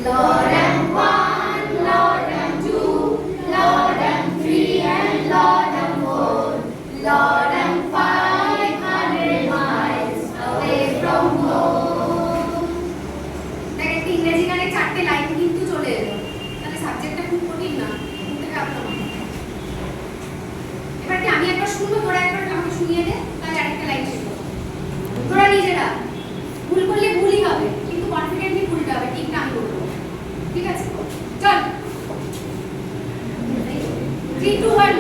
Lord and one, Lord and two, Lord and three, and Lord and four, Lord and 500 miles away from home. দেখ একটা ইংরেজি গানে 4টে line কিন্তু চলে এলো, তাহলে সাবজেক্টটা খুব কঠিন না, শুনতে পারলাম। এবার কি আমি একবার শুনবো, তোরা একবার আমাকে শুনিয়ে দে, তাহলে আরেকটা লাইন শিখবো। তোরা নিজেরা ভুল করলে ভুলই হবে, কিন্তু কনফিডেন্টলি ভুলটা হবে, ঠিক না আমি বলবো, ঠিক আছে? চল 3 2 1